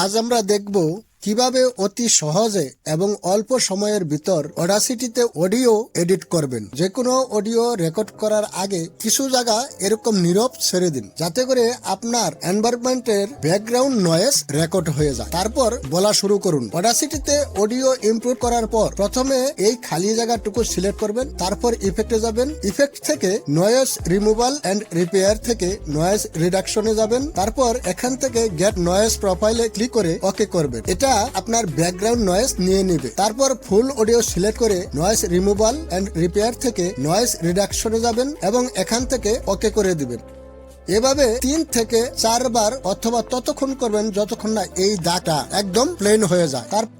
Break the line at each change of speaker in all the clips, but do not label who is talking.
আজ আমরা দেখব কিভাবে অতি সহজে এবং অল্প সময়ের ভিতর অডাসিটিতে অডিও এডিট করবেন। যে কোনো অডিও রেকর্ড করার আগে কিছু জায়গা এরকম নীরব ছেড়ে দিন, যাতে করে আপনার এনভায়রনমেন্টের ব্যাকগ্রাউন্ড নয়েজ রেকর্ড হয়ে যায়। তারপর বলা শুরু করুন। অডাসিটিতে অডিও ইমপ্রুভ করার পর প্রথমে এই খালি জায়গাটুকু সিলেক্ট করবেন, তারপর ইফেক্টে যাবেন। ইফেক্ট থেকে নয়েজ রিমুভাল এন্ড রিপেয়ার থেকে নয়েজ রিডাকশনে যাবেন। তারপর এখান থেকে গেট নয়েজ প্রোফাইলে ক্লিক করে ওকে করবেন। এটা আপনার ব্যাকগ্রাউন্ড নয়েজ নিয়ে নেবে। তারপর ফুল অডিও সিলেক্ট করে নয়েজ রিমুভাল এন্ড রিপেয়ার থেকে নয়েজ রিডাকশনে যাবেন এবং এখান থেকে ওকে করে দিবেন। এভাবে 3 থেকে 4 বার অথবা ততক্ষণ করবেন যতক্ষণ না এই দাগটা একদম প্লেন হয়ে যায়। তারপর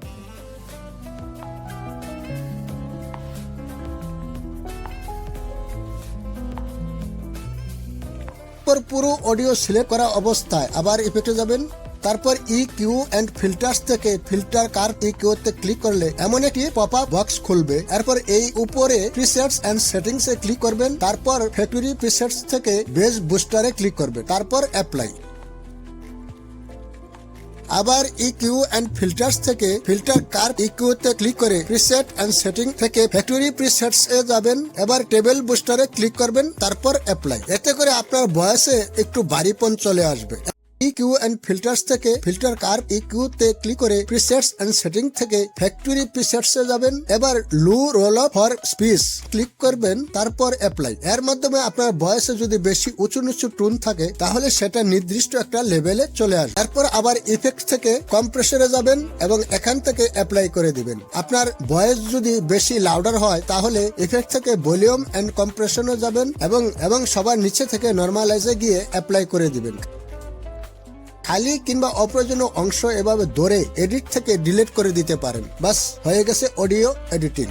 পুরো অডিও সিলেক্ট করা অবস্থায় আবার ইফেক্টে যাবেন। তারপর ইকিউ এন্ড ফিল্টার্স থেকে ফিল্টার কার্ভ ইকিউ তে ক্লিক করলে এমন একটি পপ আপ বক্স খুলবে। এরপর এই উপরে প্রিসেটস এন্ড সেটিংস এ ক্লিক করবেন। তারপর ফ্যাক্টরি প্রিসেটস থেকে বেস বুস্টারে ক্লিক করবেন। তারপর অ্যাপ্লাই। আবার ইকিউ এন্ড ফিল্টার্স থেকে ফিল্টার কার্ভ ইকিউ তে ক্লিক করে প্রিসেট এন্ড সেটিং থেকে ফ্যাক্টরি প্রিসেটস এ যাবেন। এবার টেবিল বুস্টারে ক্লিক করবেন, তারপর অ্যাপ্লাই। এতে করে আপনার ভয়েসে একটু বাড়িপন চলে আসবে। ইকিউ এন্ড ফিল্টার্স থেকে ফিল্টার কার্ভ ইকিউ তে ক্লিক করে প্রিসেটস এন্ড সেটিং থেকে ফ্যাক্টরি প্রিসেটস এ যাবেন। এবার low roll off for speech click করবেন, তারপর অ্যাপ্লাই। এর মাধ্যমে আপনার ভয়েসে যদি বেশি উঁচু নিচু টোন থাকে তাহলে সেটা নির্দিষ্ট একটা লেভেলে চলে আসবে। এরপর আবার ইফেক্ট থেকে কম্প্রেসরে যাবেন এবং এখান থেকে অ্যাপ্লাই করে দিবেন। আপনার ভয়েস যদি বেশি লাউডার হয় তাহলে ইফেক্ট থেকে ভলিউম এন্ড কম্প্রেশনে যাবেন এবং সবার নিচে থেকে নরমালাইজে গিয়ে অ্যাপ্লাই করে দিবেন। খালি কিংবা অপ্রয়োজনীয় অংশ এভাবে ধরে এডিট থেকে ডিলিট করে দিতে পারেন। বাস হয়ে গেছে অডিও এডিটিং।